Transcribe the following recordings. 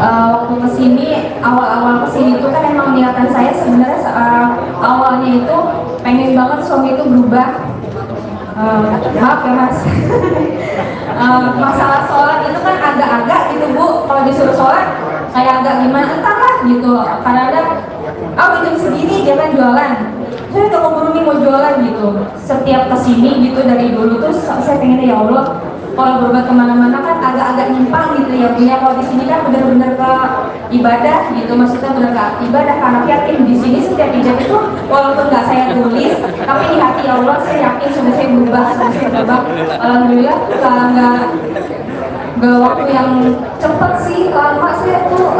waktu kesini, awal-awal kesini itu kan emang niatan saya sebenarnya awalnya itu pengen banget suami itu berubah. Maaf ya mas. Masalah sholat itu kan agak-agak gitu bu, kalau disuruh sholat kayak agak gimana entahlah gitu. Kadang-kadang jam segini dia kan jualan, saya udah mau jualan gitu. Setiap kesini gitu dari dulu tuh saya pengen ya Allah, kalau berobat kemana-mana kan agak-agak nyimpang gitu ya punya. Kalau di sini kan benar-benar ke ibadah gitu, maksudnya benar ke ibadah karena yakin di sini setiap hijab itu walaupun nggak saya tulis, tapi di hati Allah saya yakin sudah saya berubah. Alhamdulillah nggak waktu yang cepet sih, lama saya tuh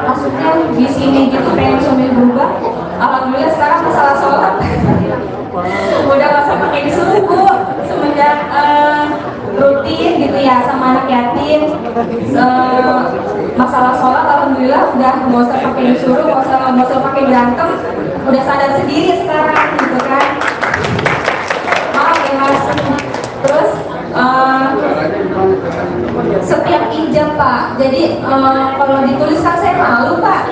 maksudnya di sini gitu pengen suami berubah. Alhamdulillah sekarang masalah sholat udah nggak usah pakai disuruh bu, semenjak rutin gitu ya sama anak yatim. Masalah sholat alhamdulillah udah nggak usah pakai disuruh, nggak usah pakai berantem, udah sadar sendiri sekarang gitu kan. Maaf ya mas. Terus setiap ijab pak, jadi kalau dituliskan saya malu pak.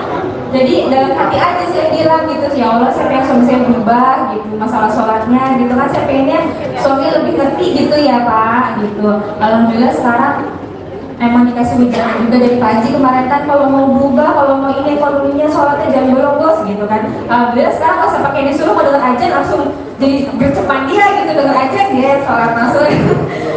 Jadi dalam hati aja saya bilang gitu, ya Allah saya pengen suami saya berubah gitu, masalah sholatnya gitu kan, saya pengennya suami lebih ngerti gitu ya pak gitu. Alhamdulillah sekarang emang dikasih ujian juga dari Pak Haji kemarin kan, kalau mau berubah, kalau mau ini, kalau ininya sholatnya jangan bolong bos gitu kan. Alhamdulillah sekarang nggak usah pakai disuruh, mau dengar aja langsung jadi gercepan dia gitu, dengar aja dia sholat masuk.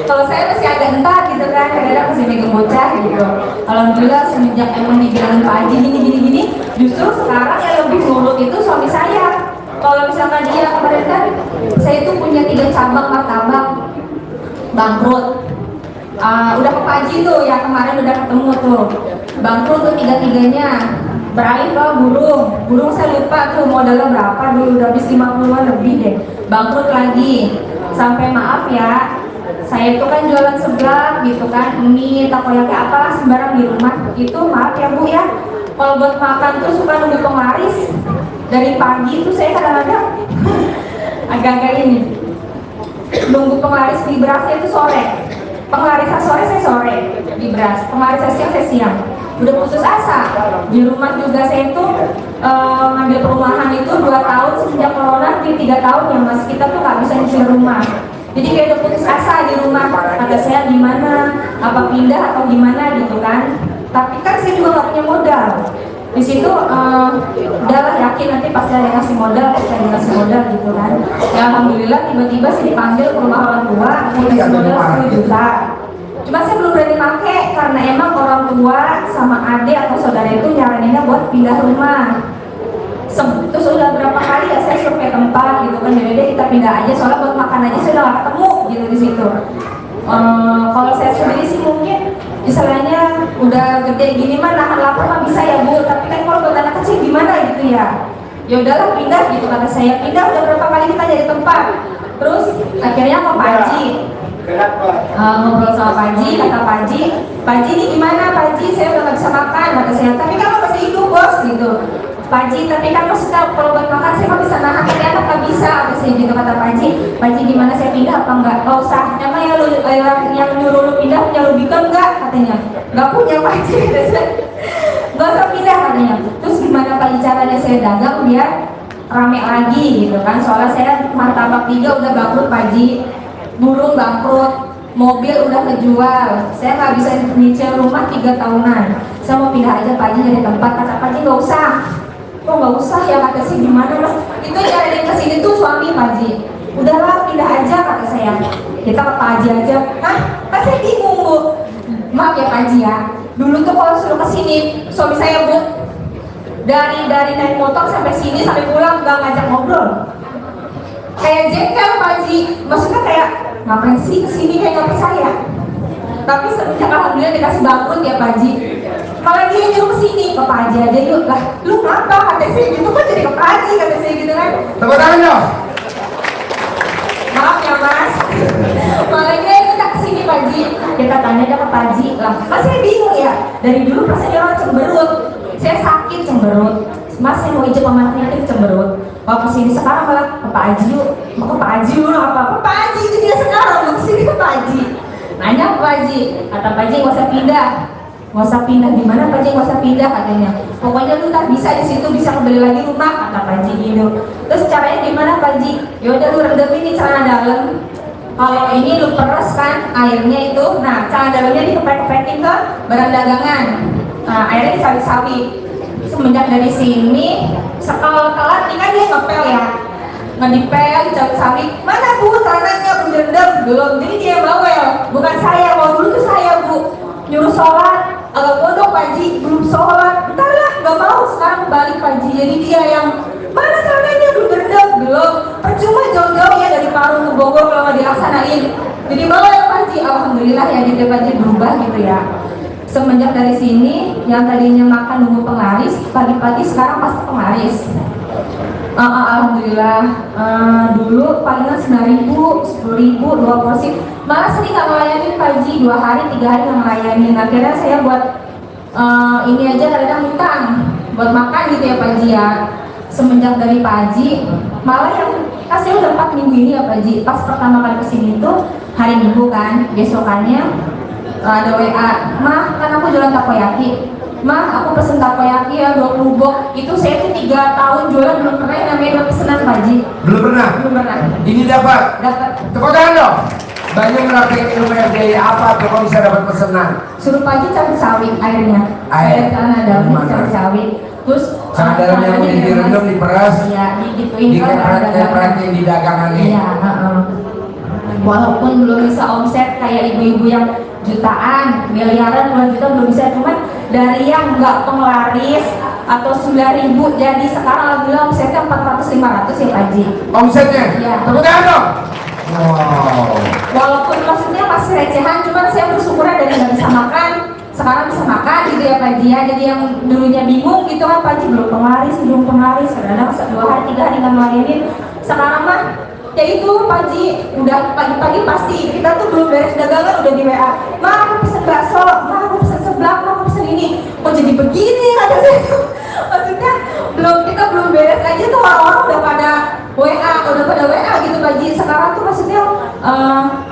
Kalau saya masih agak entar gitu kan, kadang-kadang masih megang bocah gitu. Alhamdulillah semenjak emang dibilang Pak Haji gini, justru sekarang yang lebih nurut itu suami saya. Kalau misalkan dia kemarin kan, saya itu punya 3 cabang martabak bangkrut. Udah ke Pak Haji tuh ya, kemarin udah ketemu tuh bangkrut tuh 3-3-nya, beralih ke burung saya lupa tuh modalnya berapa dulu, udah habis 50-an lebih deh, bangkrut lagi. Sampai maaf ya, saya itu kan jualan seblak gitu kan, mie, takoyaki apalah sembarang di rumah itu. Maaf ya bu ya, kalau buat makan tuh suka nunggu penglaris dari pagi tuh. Saya kadang-kadang agak-agak ini nunggu penglaris di berasnya itu sore. Pengelarisan sore saya sore di beras, pengelarisan siang saya siang. Udah putus asa. Di rumah juga saya itu ngambil perumahan itu 2 tahun sejak corona, 3 tahun ya mas, kita tuh nggak bisa nyicil rumah. Jadi kayak udah putus asa di rumah. Kata saya gimana, apa pindah atau gimana gitu kan. Tapi kan saya juga nggak punya modal. Di situ udahlah yakin nanti pasti ada yang ngasih modal, pasti ada yang ngasih modal gitu kan. Ya alhamdulillah tiba-tiba saya dipanggil ke rumah orang tua, ngasih modal 10 juta. Cuma saya belum berani pakai karena emang orang tua sama adik atau saudara itu nyaraninnya buat pindah rumah. Terus udah berapa kali ya saya survei tempat gitu kan, jadi kita pindah aja soalnya buat makan aja sudah nggak ketemu gitu di situ. Kalau saya sendiri sih mungkin misalnya udah gede gini mah nahan lapar mah bisa ya bu, tapi kan kalau buat anak kecil gimana gitu ya. Ya udahlah pindah gitu, kata saya pindah. Udah berapa kali kita jadi tempat, terus akhirnya sama Pak Haji ngobrol sama Pak Haji, kata Pak Haji ini gimana Pak Haji, saya udah nggak bisa makan, kata saya. Tapi kamu masih hidup bos gitu. Pak Haji, tapi kan maksudnya kalau buat makan saya nggak bisa nahan, tapi anak nggak bisa, kata saya gitu. Kata Pak Haji gimana saya pindah apa enggak? Nggak usah, emang yang nyuruh lu pindah punya lu bikin enggak? Katanya nggak punya Pak Haji, nggak usah pindah katanya. Terus gimana Pak Haji caranya saya dagang biar rame lagi gitu kan, soalnya saya martabak 3 udah bangkrut Pak Haji, burung bangkrut, mobil udah kejual, saya nggak bisa nyicil rumah 3 tahunan. Saya mau pindah aja Pak Haji dari tempat. Kata Pak Haji nggak usah. Kok nggak usah ya, kata sih gimana mas, itu cara dia kesini tuh suami Pak Haji. Udahlah pindah aja, kata saya, kita ke Pak Haji aja. Kan saya bingung bu, maaf ya Pak Haji ya, dulu tuh kalau suruh kesini suami saya bu, dari naik motor sampai sini sampai pulang nggak ngajak ngobrol, kayak jengkel Pak Haji, maksudnya kayak ngapain sih kesini, kayak nggak percaya. Tapi semenjak alhamdulillah dikasih bangkrut ya Pak Haji, malah dia nyuruh kesini, ke Pak Haji aja yuk. Lah lu kenapa, kata saya gitu kan, jadi ke Pak Haji, kata saya gitu kan. Tepuk tangan dong. Maaf ya mas, malah dia minta kesini Pak Haji. Kita tanya aja ke Pak Haji lah, mas saya bingung ya, dari dulu rasanya orang cemberut, saya sakit cemberut, mas saya mau ijab sama anak yatim cemberut. Kalau kesini sekarang malah ke Pak Haji yuk, mau ke Pak Haji yuk apa Pak Haji itu dia sekarang mau kesini ke Pak Haji. Nanya ke Pak Haji, kata Pak Haji nggak usah pindah, nggak usah pindah. Gimana Pak Ji, nggak usah pindah katanya, pokoknya lu tak bisa di situ, bisa kembali lagi rumah, kata Pak Ji gitu. Terus caranya gimana Pak Ji? Yaudah lu rendamin nih celana dalam, kalau ini lu peres kan airnya itu, nah celana dalamnya dikepret-kepretin ke barang dagangan, nah airnya disawit-sawit. Semenjak dari sini sekal telat nih kan dia ngepel ya, ngedipel, dicabut-cabut, mana Bu celananya, belum direndam, belum. Jadi dia bawel, bukan saya. Kalau dulu tuh saya Bu nyuruh sholat, agak bodoh Pak Ji, belum sholat, entar lah, gak mau. Sekarang balik Pak Ji, jadi dia yang mana celananya, belum direndam, belum. Percuma jauh-jauh ya dari Parung ke Bogor kalau nggak dilaksanain. Jadi bawel Pak Ji. Alhamdulillah ya gitu Pak Ji, berubah gitu ya. Semenjak dari sini, yang tadinya makan nunggu penglaris, pagi-pagi sekarang pasti penglaris. Alhamdulillah. Dulu palingan 9.000, 10.000, 2 porsi. Malah sering nggak ngelayanin Pak Ji, 2 hari, 3 hari nggak ngelayanin. Akhirnya saya buat ini aja kadang utang buat makan gitu ya Pak Ji ya. Semenjak dari Pak Ji, malah yang saya udah 4 minggu ini ya Pak Ji. Pas pertama kali kesini tuh hari Minggu kan, besokannya ada WA, Mah kan aku jualan takoyaki, Mah aku pesen takoyaki ya 20 box. Itu saya tuh 3 tahun jualan belum pernah yang namanya dapat pesanan Pak Ji. Belum pernah? Belum pernah. Ini dapat? Dapat. Tepuk tangan dong. Banyak ngerasain ilmu RDI apa tuh kalau bisa dapat pesanan? Suruh Pak Ji cabut sawit airnya. Air celana dalamnya cabut sawit. Terus celana dalamnya yang direndam, diperas. Iya, digituin dikepret di dagangannya. Iya, walaupun belum bisa omset kayak ibu-ibu yang jutaan, miliaran, puluhan juta belum bisa, cuman dari yang nggak penglaris atau 9.000 jadi sekarang alhamdulillah omsetnya 400-500 ya Pak Ji. Omsetnya? Iya. Tepuk tangan dong. Wow. Walaupun maksudnya masih recehan, cuman saya bersyukurnya dari nggak bisa makan sekarang bisa makan gitu ya Pak Ji ya. Jadi yang dulunya bingung gitu kan Pak Ji, belum penglaris, kadang-kadang 2 hari 3 hari nggak ngelayanin. Sekarang mah ya itu Pak Ji, udah pagi-pagi pasti kita tuh belum beres dagangan udah di WA, Ma aku pesen bakso, Ma aku pesen seblak, Ma aku pesen ini. Kok jadi begini kata saya tuh. Maksudnya kita belum beres aja tuh orang-orang udah pada WA gitu Pak Ji. Sekarang tuh maksudnya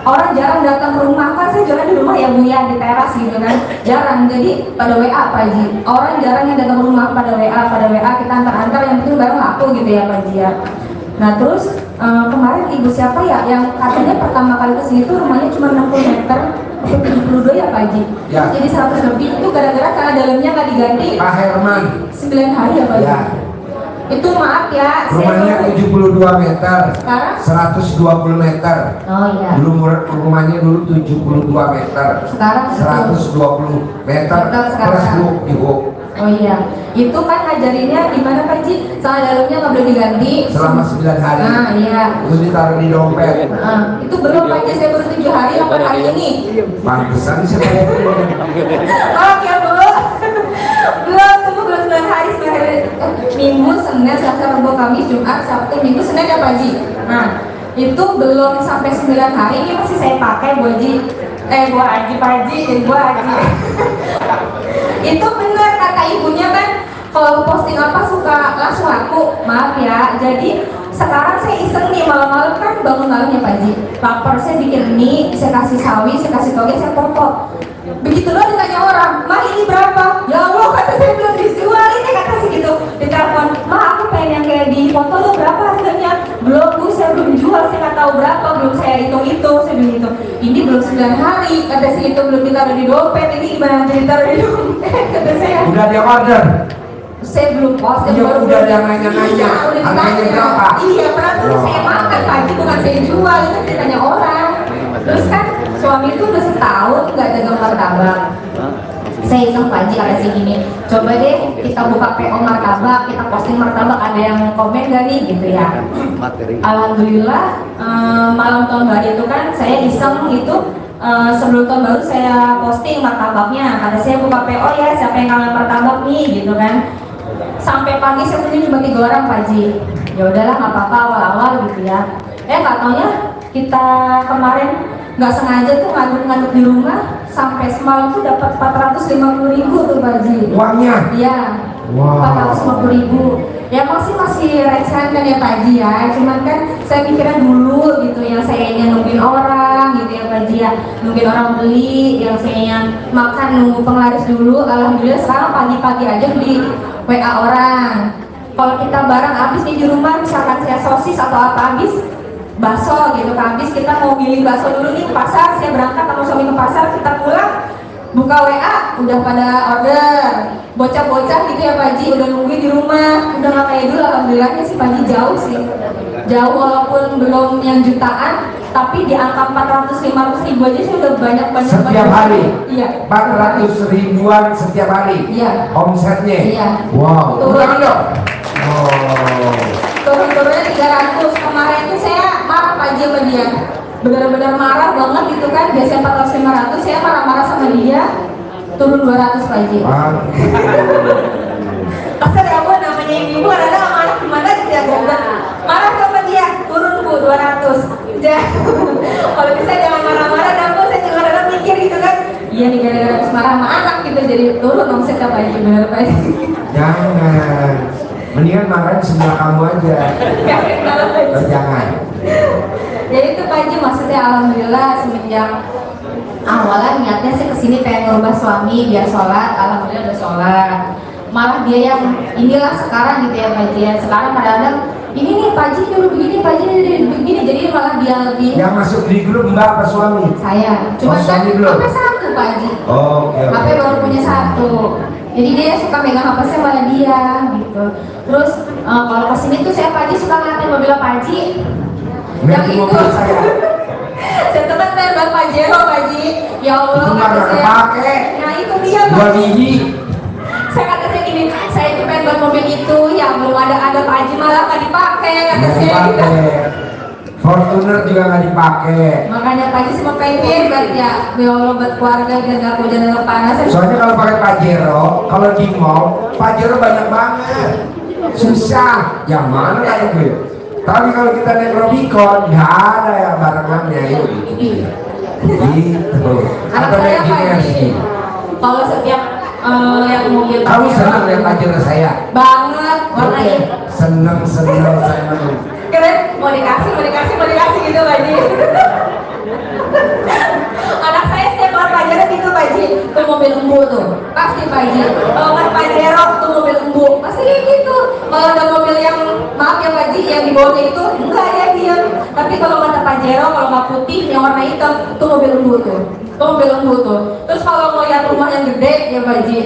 orang jarang datang ke rumah, kan saya jualan di rumah ya Bu ya, di teras gitu kan, jarang. Jadi pada WA Pak Ji, orang jarang yang datang ke rumah, pada WA kita antar-antar, yang penting bareng aku gitu ya Pak Ji ya. Nah terus kemarin ibu siapa ya yang katanya pertama kali kesini tuh rumahnya cuma 60 meter atau 72 ya Pak Haji ya. Jadi 100 lebih itu gara-gara celana dalamnya nggak diganti. Pak Herman 9 hari ya Pak Haji ya. Itu maaf ya, rumahnya 72 meter sekarang 120 meter. Oh iya. Dulu rumahnya dulu 72 meter sekarang 120 meter plus di Oh iya, itu kan ngajarinnya gimana Pak Ji? Celana dalamnya nggak boleh diganti selama 9 hari. Nah iya. Terus ditaruh di dompet. Itu belum Pak Ji, saya baru 7 hari 8 hari ini. Pantesan sih saya. Oke Bu. belum 9 hari, Minggu, Senin, Selasa, Rabu, Kamis, Jumat, Sabtu, Minggu, Senin ya Pak Ji. Nah itu belum sampai 9 hari ini masih saya pakai Bu Haji. Bu Haji, Pak Haji, Bu Haji. Itu benar kata ibunya kan, kalau posting apa suka langsung laku. Maaf ya, jadi sekarang saya iseng nih malam-malam kan bangun malam ya Pak Ji, lapar, saya bikin mie, saya kasih sawi, saya kasih toge, saya potong. Begitu loh ditanya orang, Ma ini berapa? Ya Allah kata saya belum dijual ini, kata sih gitu. Ditelepon, Ma aku pengen yang kayak di foto lo berapa harganya? Belum Bu, saya belum jual, saya nggak tahu berapa, belum saya hitung-hitung, saya bilang gitu. Ini belum 9 hari, kata sih itu belum ditaruh di dompet, ini gimana ditaruh di dompet? Kata saya. Udah dia order. Saya belum post, ya udah dia nanya-nanya, harganya berapa? Iya, peraturan saya makan pagi bukan saya jual, itu ditanya orang. Terus kan suami itu udah setahun nggak dagang martabak. Saya iseng Pak Haji kata sih gini, coba deh kita buka PO martabak, kita posting martabak, ada yang komen gak nih gitu ya. Alhamdulillah malam tahun baru itu kan saya iseng itu sebelum tahun baru saya posting martabaknya, kata saya buka PO ya siapa yang kangen martabak nih gitu kan. Sampai pagi saya punya cuma 3 orang Pak Haji. Ya udahlah nggak apa-apa awal-awal gitu ya. Nggak taunya kita kemarin nggak sengaja tuh ngaduk-ngaduk di rumah sampai semalam tuh dapat 450.000 tuh Pak Haji. Uangnya? Iya. Wow. 450.000. Ya masih recehan kan ya Pak Haji ya, cuman kan saya mikirnya dulu gitu, yang sayanya nungguin orang gitu ya Pak Haji ya, nungguin orang beli, yang sayanya makan nunggu penglaris dulu. Alhamdulillah sekarang pagi-pagi aja beli WA orang. Kalau kita barang habis nih di rumah, misalkan saya sosis atau apa habis, bakso gitu kan habis, kita mau milih bakso dulu nih ke pasar, saya berangkat sama suami ke pasar, kita pulang buka WA udah pada order, bocah-bocah gitu ya Pak Haji udah nungguin di rumah, udah nggak kayak dulu. Alhamdulillahnya sih Pak Haji jauh sih, jauh walaupun belum yang jutaan, tapi di angka 400-500 ribu aja sih udah banyak setiap hari. Iya, 400 ribuan setiap hari. Iya, omsetnya. Iya. Wow, turun dong. Oh, turun-turunnya 300. Kemarin itu saya marah Pak Haji sama dia, benar-benar marah banget gitu kan. Biasanya 400-500, saya marah-marah sama dia, turun 200 Pak Haji. Kesel ya Bu, namanya ibu ada sama anak gimana gitu ya, marah sama dia, turun Bu 200. Kalau bisa jangan marah-marah dan Bu, saya juga kadang mikir gitu kan, iya nih gara-gara habis marah sama anak gitu jadi turun omsetnya Pak Haji, bener Pak Haji. Jangan, mendingan marahin sebelah kamu aja. Jangan. Ya itu Pak Haji, maksudnya alhamdulillah semenjak awalnya niatnya sih kesini pengen ngerubah suami biar sholat, alhamdulillah udah sholat. Malah dia yang inilah sekarang gitu ya Pak Haji ya, sekarang kadang-kadang ini nih Pak Haji dulu begini, Pak Haji begini, jadi malah dia lebih. Yang masuk di grup Mbak apa suami? Saya, cuma kan HP satu Pak Haji. Oh, okay. HP baru punya satu, jadi dia suka megang HP saya malah dia gitu. Terus kalau kesini tuh saya Pak Haji suka ngeliatin mobil Pak Haji. Yang itu saya tempat saya Bang Pajero Pak Haji. Ya Allah, itu mana kepake? Nah itu dia Pak Dua Haji. biji. Saya kata saya gini, saya itu pengen buat mobil itu yang belum ada Pak Haji malah nggak dipakai kata saya gitu. Fortuner juga nggak dipakai. Makanya Pak Haji semua pengen buat ya Allah buat keluarga dan nggak hujan dan panas. Soalnya kalau pakai Pajero, kalau di mall Pajero banyak banget, susah. Yang mana lagi gue? Tapi kalau kita naik Robicon, nggak ada ya barengannya itu. Gitu. Anak Atau saya naik Pak Haji, Gimnasi. kalau setiap lihat mobil Kamu Pajero, senang lihat Pajero saya? banget warnanya. Seneng. Keren, mau dikasih gitu Pak Haji. Anak saya setiap keluar Pajero gitu Pak Haji, tuh mobil embu tuh pasti Pak Haji. Kalau nggak Pajero tuh mobil embu pasti kayak gitu. Kalau ada mobil yang maaf ya Pak Haji yang di bawahnya itu enggak ya dia. Tapi kalau nggak ada Pajero, kalau nggak putih yang warna hitam tuh mobil embu tuh. Terus kalau mau lihat rumah yang gede ya Pak Haji,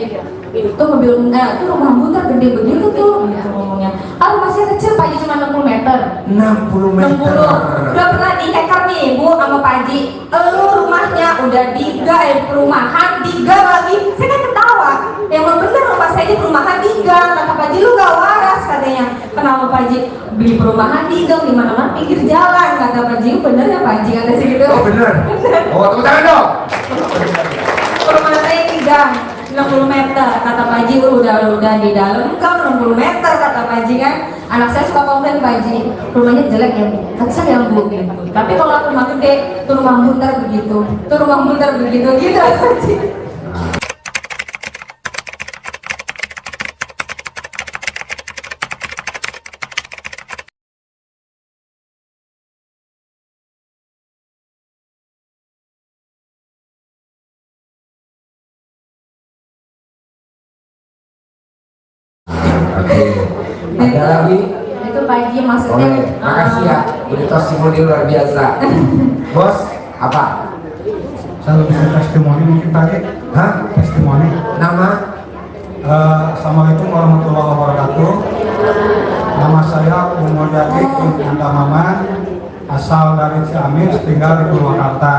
itu mobil itu rumah muter gede begitu tuh gitu ngomongnya. Kalau masih kecil Pak Haji cuma 60 meter. 60 meter. 60. Udah pernah dikeker nih Bu sama Pak Haji, lu rumahnya udah diga perumahan diga lagi. Saya kan ketawa, emang bener rumah saya di perumahan diga. Kata Pak Haji lu gak waras katanya. Kenapa Pak Haji? Beli perumahan diga di mana-mana pinggir jalan. Kata Pak Haji, bener ya Pak Haji kata sih gitu. Oh bener. Oh tepuk tangan dong. Perumahan saya diga 60 meter, kata Pak Haji udah di dalam kan 60 meter kata Pak Haji kan. Anak saya suka komplain Pak Haji, rumahnya jelek ya Bu, kecil ya Bu gitu. Tapi kalau rumah gede, tuh rumah muter begitu, gitu Pak Haji. Oke. Ada lagi? Itu Pak Haji maksudnya. Oke, makasih ya. Udah testimoni luar biasa. Bos, apa? Saya lebih ke testimoni mungkin tadi. Hah? Testimoni. Nama? Assalamualaikum warahmatullahi wabarakatuh. Nama saya Umudati Unda Maman, asal dari Ciamis, tinggal di Purwakarta.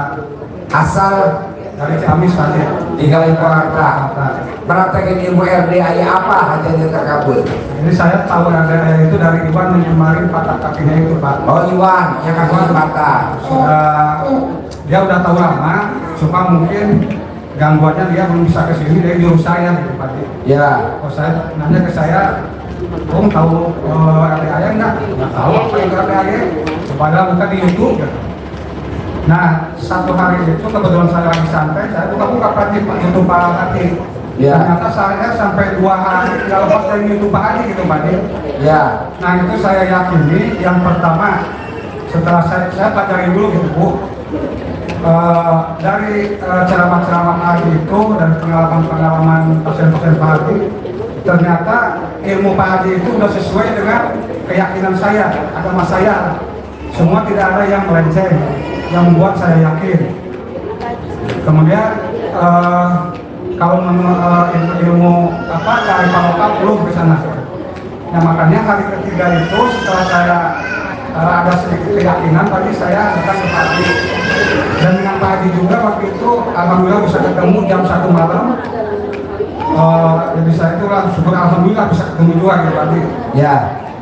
Asal Dari Ciamis tadi. tinggal di Purwakarta. Praktekin ilmu RDA apa hajatnya terkabul? Jadi saya tahu RDA itu dari Iwan yang kemarin patah kakinya itu Pak. Oh Iwan, yang kakinya patah. Dia udah tahu lama, cuma mungkin gangguannya dia belum bisa kesini, dia nyuruh saya gitu Pak. Ya. Oh saya nanya ke saya, Om tahu RDA enggak? Nggak tahu apa itu RDA. Padahal buka di YouTube. Gitu. Nah, satu hari itu kebetulan saya lagi santai, saya buka-buka Pak, tutup hati. Ya. Ternyata saya sampai 2 hari tidak lepas dari YouTube Pak Haji gitu Pak Haji. Ya. Nah itu saya yakini yang pertama setelah saya pelajari dulu gitu Bu. Dari ceramah-ceramah Pak Haji itu dan pengalaman-pengalaman pasien-pasien Pak Haji, ternyata ilmu Pak Haji itu sudah sesuai dengan keyakinan saya, agama saya. Semua tidak ada yang melenceng, yang membuat saya yakin. Kemudian kalau ilmu apa dari Pak belum ke sana. Nah makanya hari ketiga itu setelah saya ada sedikit keyakinan tadi saya datang ke Pak Haji. Dan dengan Pak Haji juga waktu itu alhamdulillah bisa ketemu jam 1 malam. Jadi saya itu syukur alhamdulillah bisa ketemu juga gitu Pak Haji. Ya.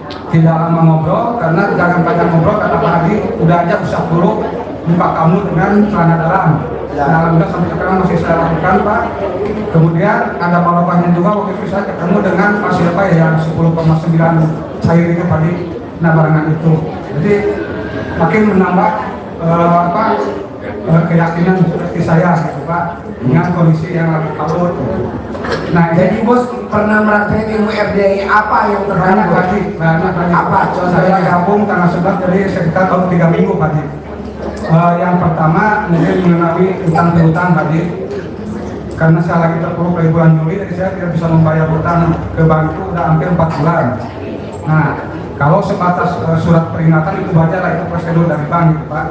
Tidak lama ngobrol karena jangan banyak ngobrol kata Pak Haji, udah aja usah dulu muka kamu dengan celana dalam. Ya. Nah, alhamdulillah sampai sekarang masih saya lakukan Pak. Kemudian ada barokahnya juga waktu itu saya ketemu dengan pasien apa ya yang 10,9 cair itu Pak Haji. Nah barengan itu. Jadi makin menambah keyakinan seperti saya gitu Pak dengan kondisi yang lagi kabut. Nah Jadi bos pernah meraktek ilmu RDI apa yang banyak terhadap lagi, banyak lagi. Apa? Saya gabung tanggal 11 dari sekitar tahun 3 minggu Pak Haji. Yang pertama mungkin mengenai utang piutang Pak Haji. Karena saya lagi terpuruk dari bulan Juli, jadi saya tidak bisa membayar utang ke bank itu udah hampir 4 bulan. Nah, kalau sebatas surat peringatan itu baca lah, itu prosedur dari bank gitu Pak.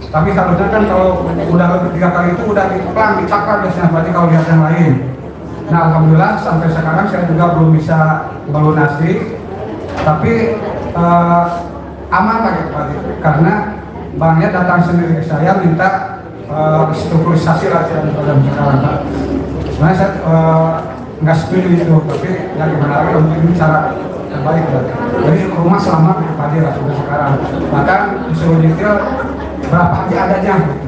Tapi seharusnya kan kalau udah lebih 3 kali itu udah diplang, dicakar biasanya berarti kalau lihat yang lain. Nah alhamdulillah sampai sekarang saya juga belum bisa melunasi, tapi aman lah gitu Pak, karena banknya datang sendiri ke saya minta strukturisasi lah saya dalam sekarang Pak. Sebenarnya saya nggak setuju itu, tapi ya gimana lagi untuk ini cara terbaik Pak. Jadi rumah selamat gitu Pak lah sampai sekarang. Bahkan disuruh detail berapa aja adanya gitu,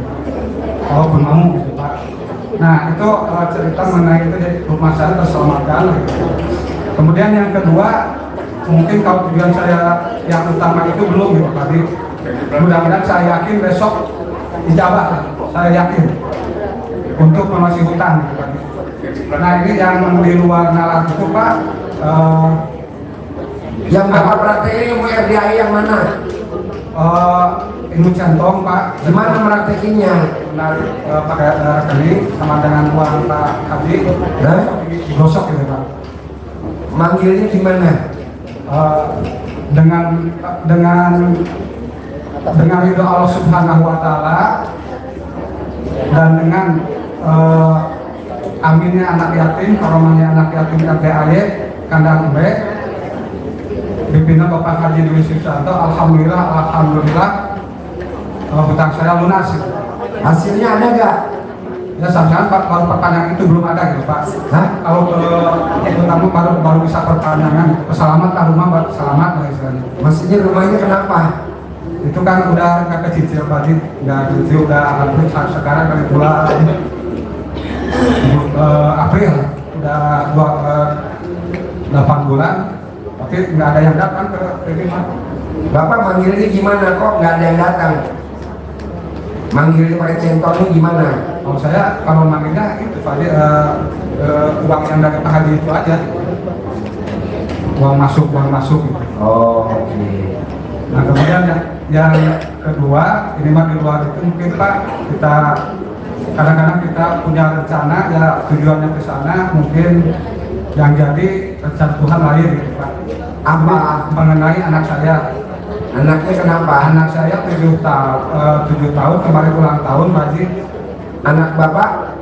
walaupun mau gitu Pak. Nah itu cerita mengenai itu, jadi rumah saya terselamatkan gitu. Kemudian yang kedua, mungkin kalau tujuan saya yang utama itu belum gitu tadi. Mudah-mudahan saya yakin besok ijabah, saya yakin untuk melunasi hutang gitu tadi. Nah ini yang di luar nalar itu Pak, yang Bapak praktekin ilmu RDI yang mana? ilmu centong Pak. Gimana meraktekinnya? Pakai rekening sama dengan uang Pak Haji, digosok gitu Pak. Manggilnya gimana? Dengan ridho Allah Subhanahu Wa Taala dan dengan aminnya anak yatim, karomahnya anak yatim RDAY kandang B, dipindah Bapak Haji Dwi Susanto. Alhamdulillah hutang saya lunas. Hasilnya ada gak? Ya sampai baru perpanjangan itu belum ada gitu Pak. Hah? Kalau terutama baru bisa perpanjangan, selamat lah rumah baru selamat lah istilahnya. Maksudnya rumahnya kenapa? Itu kan udah nggak kecicil Pak Haji, nggak kecicil, udah hampir sekarang dari bulan April udah 8 bulan, tapi nggak ada yang datang ke ini Pak. Bapak manggilnya gimana kok nggak ada yang datang? Manggilnya pakai centongnya gimana? Kalau saya kalau manggilnya itu Pak Haji, uang yang dari Pak Haji itu aja, uang masuk gitu. Oh, oke. Nah kemudian yang kedua, ini mah di luar itu mungkin Pak, kita kadang-kadang kita punya rencana ya tujuannya ke sana, mungkin yang jadi rencana Tuhan lain gitu Pak. Apa? Mengenai anak saya. Anaknya kenapa? Anak saya 7 tahun kemarin ulang tahun Pak Haji. Anak Bapak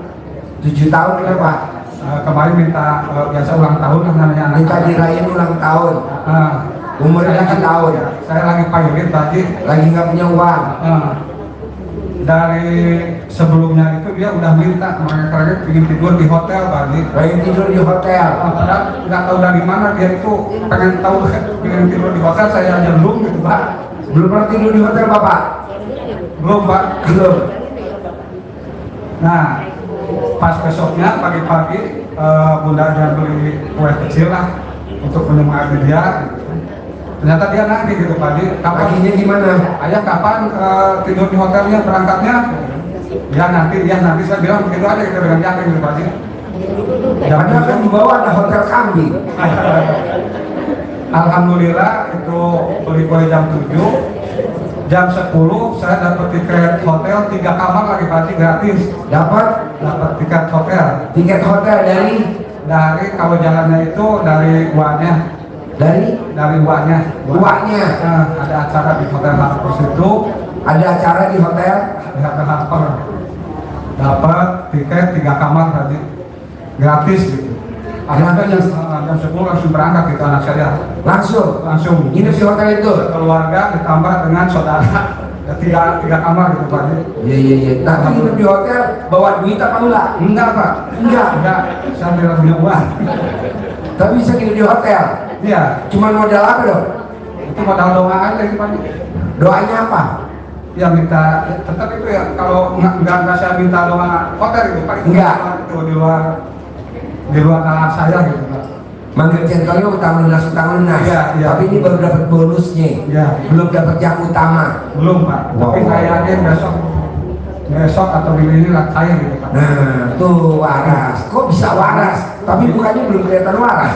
7 tahun kenapa? Kemarin minta biasa ulang tahun kan namanya anak. Minta dirayain ulang tahun. Umurnya 7 tahun. Saya lagi payungin Pak Haji. Lagi nggak punya uang. Dari sebelumnya itu dia udah minta, makanya ingin tidur di hotel Pak Haji. Pengen tidur di hotel. Padahal nggak tahu dari mana dia itu pengen tahu pengen tidur di hotel, saya aja belum gitu Pak. Belum pernah tidur di hotel Bapak? Belum Pak. Belum. Nah pas besoknya pagi-pagi bundanya beli kue kecil lah untuk menyemangati dia. Ternyata dia nagih gitu Pak Haji. Paginya gimana? Ayah kapan tidur di hotelnya, berangkatnya? Ya nanti saya bilang begitu aja gitu dengan yakin gitu Pak Haji. Padahal kan di bawah ada hotel kambing. Alhamdulillah itu beli kue jam 7, jam 10 saya dapat tiket hotel 3 kamar lagi Pak, gratis. Dapat Tiket hotel tiket hotel dari kalau jalannya itu dari uangnya luaknya. ada acara di hotel Harper situ, Ada acara di hotel. di hotel Harper dapat tiket 3 kamar tadi gratis gitu. Akhirnya jam 10 langsung berangkat gitu anak saya langsung Nginep di hotel itu. keluarga ditambah dengan saudara tiga kamar gitu Pak. Iya. Tapi nginep di hotel bawa duit apa enggak? Enggak Pak, enggak saya tidak punya uang. Tapi bisa nginep di hotel. Iya, Cuman modal apa dong? itu modal doa aja gitu Pak. Doanya apa? Ya minta tetap itu ya, kalau enggak saya minta doa hotel gitu Pak. Enggak. Itu di luar nalar saya gitu Pak. Manggil centongnya utang lunas. Iya. Tapi ini baru dapat bonusnya. Iya. Belum dapat yang utama. Belum Pak, tapi Wow. saya yakin besok atau minggu ini lah saya gitu Pak. Nah, tuh waras. Kok bisa waras? Tapi bukannya belum kelihatan waras.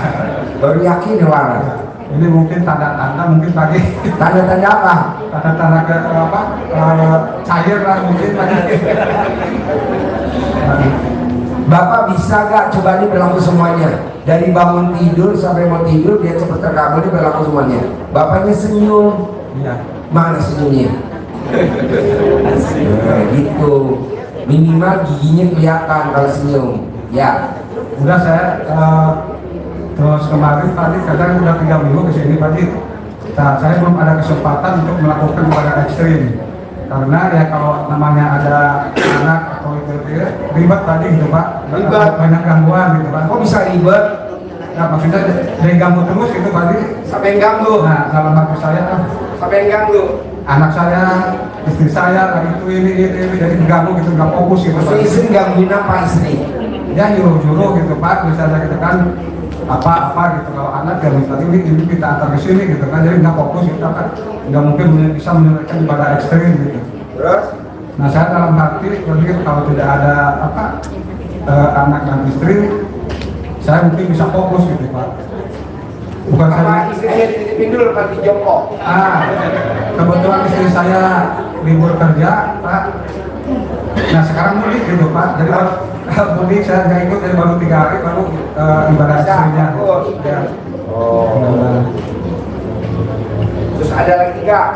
Baru yakin ya waras. Ini mungkin tanda-tanda mungkin pagi Tanda-tanda apa? tanda-tanda ke cair lah mungkin pagi. Bapak bisa gak coba ini berlaku semuanya? Dari bangun tidur sampai mau tidur dia cepet terkabul, ini berlaku semuanya. Bapaknya senyum. Iya. Mana senyumnya? Nah, gitu. Minimal giginya kelihatan kalau senyum. Ya. Udah saya terus kemarin tadi kadang udah 3 minggu ke sini tadi. Nah, saya belum ada kesempatan untuk melakukan olahraga ekstrim. Karena ya kalau namanya ada anak atau itu ribet tadi gitu Pak. Ribet. Banyak gangguan gitu Pak. Kok bisa ribet? Nah, maksudnya dari ganggu terus gitu tadi. Sampai yang ganggu. Nah, dalam hati saya Sampai yang ganggu. anak saya, istri saya lagi itu ini jadi ganggu gitu, nggak fokus gitu Pak. Istri gangguin apa istri? Dia nyuruh gitu Pak, misalnya gitu kan apa gitu, kalau anak ya misalnya ini kita antar ke sini gitu kan, jadi nggak fokus gitu kan, nggak mungkin bisa menyelesaikan ibadah ekstrim gitu. Terus? Nah saya dalam hati berpikir kalau tidak ada anak dan istri, saya mungkin bisa fokus gitu Pak. Bukan Apa saya. istrinya dititipin dulu pas di jongkok? Kebetulan istri saya libur kerja Pak. Nah sekarang mudik gitu Pak, jadi mudik saya nggak ikut, jadi baru 3 hari baru ibadah ekstrimnya. Ya. Oh. Terus ada lagi nggak?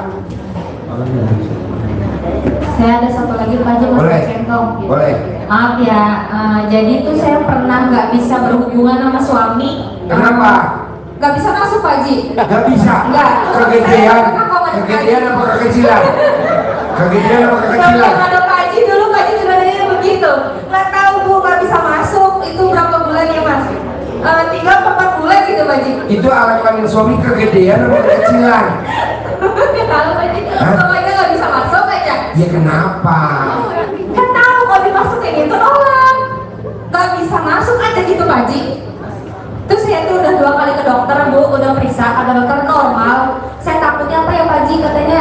Saya ada satu lagi Pak Haji, Boleh. Mas Centong. Boleh. Maaf ya, jadi tuh saya pernah nggak bisa berhubungan sama suami. Kenapa? Nggak bisa masuk Pak Haji. Gak bisa. Nggak. Kegedean. Kegedean apa kekecilan? Kegedean apa kekecilan? Kalau ada Pak Haji dulu, Pak Haji sebenarnya begitu. Nggak tahu Bu, nggak bisa masuk. Itu berapa bulan ya Mas? 3 atau 4 bulan gitu Pak Haji. Itu alat kelamin suami kegedean apa kekecilan? Kalau Pak Haji, Hah? pokoknya nggak bisa masuk aja. Ya kenapa? Kan tahu kalau dimasukin itu nolak. Nggak bisa masuk aja gitu Pak Haji. Terus saya tuh udah 2 kali ke dokter Bu, udah periksa, ada dokter normal. Saya takutnya apa ya Pak Haji, katanya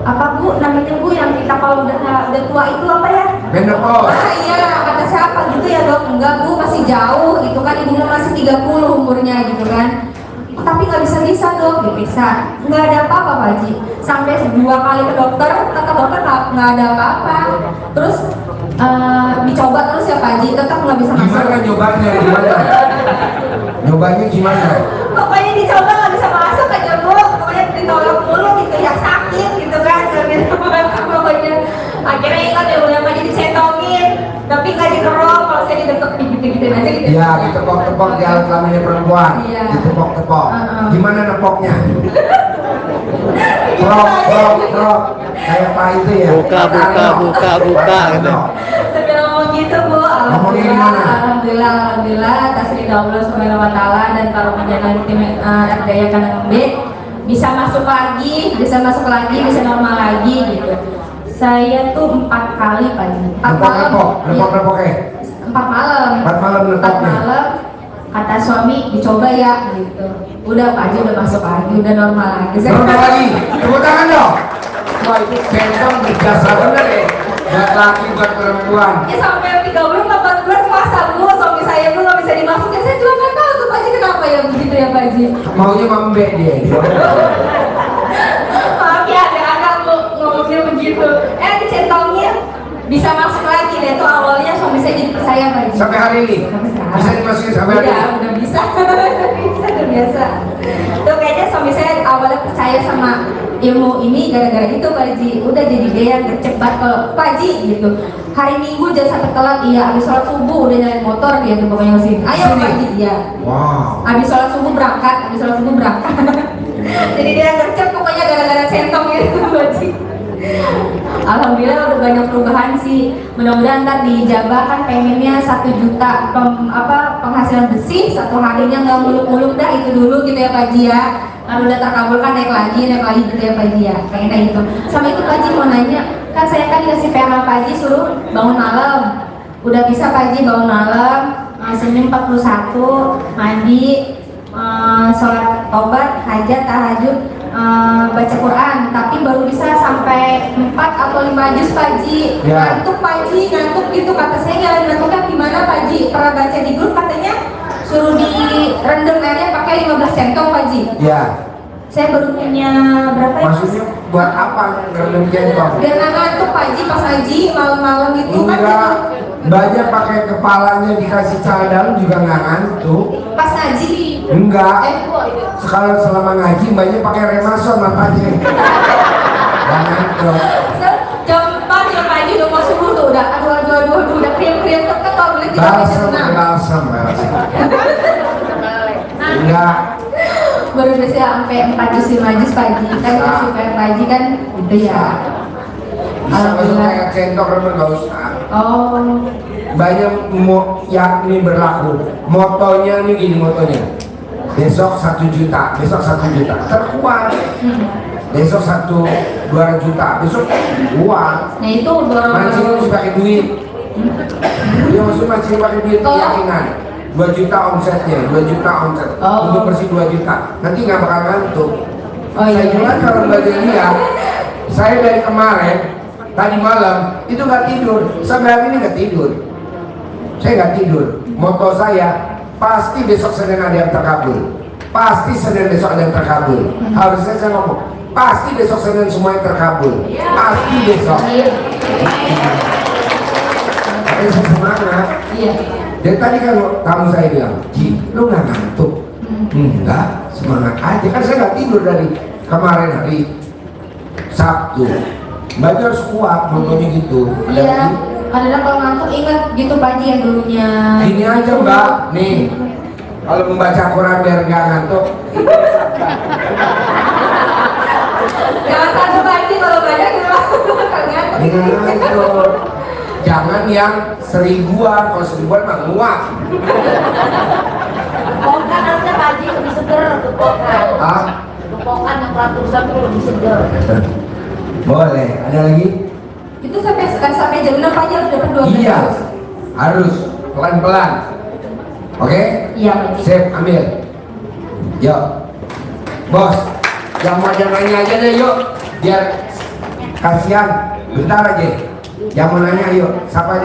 apa Bu, namanya Bu yang kita kalau udah tua itu apa ya? Menopause. Ah iya, kata siapa gitu ya Dok? Enggak Bu, masih jauh gitu kan, ibunya masih 30 umurnya gitu kan. Tapi nggak bisa Dok, diperiksa nggak ada apa-apa Pak Haji. Sampai 2 kali ke dokter, kata dokter nggak ada apa-apa. Terus dicoba terus ya Pak Haji, tetap nggak bisa masuk. Gimana nyobanya? Nyobanya gimana? Pokoknya dicoba nggak bisa masuk aja Bu, pokoknya ditolak mulu gitu ya, sakit gitu kan, nggak bisa masuk pokoknya. Akhirnya ingat ya udah Pak Haji dicentongin, tapi nggak dikerok, kalau saya didekek digit-gigitin aja gitu. Ya, ditepok-tepok di alat kelaminnya perempuan. Iya. Ditepok-tepok. Heeh. Gimana nepoknya? Gitu, Prok, Pak Haji. prok, prok. Kayak apa itu ya? Buka gitu. Sambil ngomong gitu Bu, Ngomongnya gimana? alhamdulillah atas ridha Allah Subhanahu wa taala dan karunia tim Ardaya Kanang B bisa masuk lagi, bisa normal lagi gitu. Saya tuh 4 kali Pak Haji. 4 malam. Nepok-nepoknya. 4 malam. 4 malam 4 nepoknya. malam. Kata suami dicoba ya gitu. Udah Pak Haji udah masuk lagi, udah normal lagi. Normal lagi. Tepuk tangan dong. Wah, itu centong berjasa bener ya. Buat laki, buat perempuan. Ya sampai 3 bulan 4 bulan puasa Bu. Maunya mambe dia. Maaf ya, ada ngomongnya begitu. Dicentongnya bisa masuk lagi deh. Itu awalnya suami saya jadi percaya Pak Haji. Sampai hari ini Sampai sekarang. bisa dimasukin sampai hari ini. Udah bisa. Bisa, udah biasa. Tuh kayaknya suami saya awalnya percaya sama ilmu ini gara-gara itu Pak Haji. Udah jadi dia yang gercep banget kalau Pak Haji gitu. Hari Minggu jangan sampai telat, iya. Habis sholat subuh udah nyalain motor dia tuh pokoknya masih. Ayo Sini. Pak Haji, iya. Wow. Habis sholat subuh berangkat, Jadi dia gercep pokoknya gara-gara centong gitu Pak Haji. Alhamdulillah udah banyak perubahan sih. Mudah-mudahan ntar dijabah kan pengennya 1 juta penghasilan bersih satu harinya, nggak muluk-muluk dah itu dulu gitu ya Pak Haji ya. Kalau udah terkabulkan naik lagi gitu ya Pak Haji ya. Pengennya itu. Sama itu Pak Haji mau nanya, kan saya kan dikasih PR sama Pak Haji suruh bangun malam. Udah bisa Pak Haji bangun malam, Senin 41 mandi, sholat taubat, hajat, tahajud, baca Quran, tapi baru bisa sampai 4 atau 5 juz Pak Haji. Ya. Ngantuk Pak Haji, ngantuk gitu kata saya. Nyalain ngantuknya gimana Pak Haji? Pernah baca di grup katanya suruh direndam airnya pakai 15 centong Pak Haji. Ya. Saya baru punya berapa ya? Maksudnya buat apa ngerendam jengkol? Biar nggak ngantuk Pak Haji pas Haji malam-malam itu kan Enggak. Banyak pakai kepalanya dikasih cadang juga nggak ngantuk. pas Haji. Enggak. Kok Sekarang selama ngaji banyak pakai remason matanya. Jangan dong. jam 4 ya Pak Haji udah mau subuh tuh udah aduh udah kriam-kriam kan kalau boleh tidak bisa Balsam. Enggak. baru bisa sampai 4 juz 5 juz Pak Haji kan supaya Pak Haji kan udah ya. Bisa masuk kayak centok remeh nggak usah. Oh, Banyak yakni berlaku. Motonya nih gini motonya. Besok 1 juta, besok 1 juta. Terkuat. Besok 2 juta, besok uang. nah itu dorong. Mancing harus pakai duit. Dia maksud mancing pakai duit Oh. keyakinan. 2 juta omsetnya, 2 juta omset. Oh. Untuk bersih 2 juta. Nanti nggak bakal ngantuk. Oh, Saya iya. juga kalau belajar dia, saya dari kemarin, tadi malam itu nggak tidur, sampai hari ini nggak tidur. Saya nggak tidur. Moto saya pasti besok Senin ada yang terkabul. Pasti Senin besok ada yang terkabul. Harusnya saya ngomong pasti besok Senin semuanya terkabul. Pasti besok. Saya semangat. Iya. Dan tadi kan tamu saya bilang, Ji, lu nggak ngantuk? Enggak, semangat aja. Kan saya nggak tidur dari kemarin hari Sabtu. Baju harus kuat, motonya gitu. Ada Iya. lagi? Kadang kalau ngantuk ingat gitu Pak Haji yang dulunya. Ini aja Mbak, nih. Kalau membaca Quran biar nggak ngantuk. Jangan satu Pak Haji kalau banyak gitu bakal ngantuk. Ini ngantuk. Jangan yang 1000-an, kalau 1000-an mah nguap. Pokan harusnya Pak Haji lebih seger ke pokan. Ah, Pokan yang ratusan tuh lebih seger. boleh. Ada lagi? Itu sampai jam 6 Pak Haji harus dapat 12 Iya, juz. harus pelan-pelan. Oke? Iya Pak Haji. Sip, ambil. Yuk. Bos, yang mau nanya aja deh yuk. Biar kasihan. Bentar aja. Yang mau nanya yuk. Siapa aja?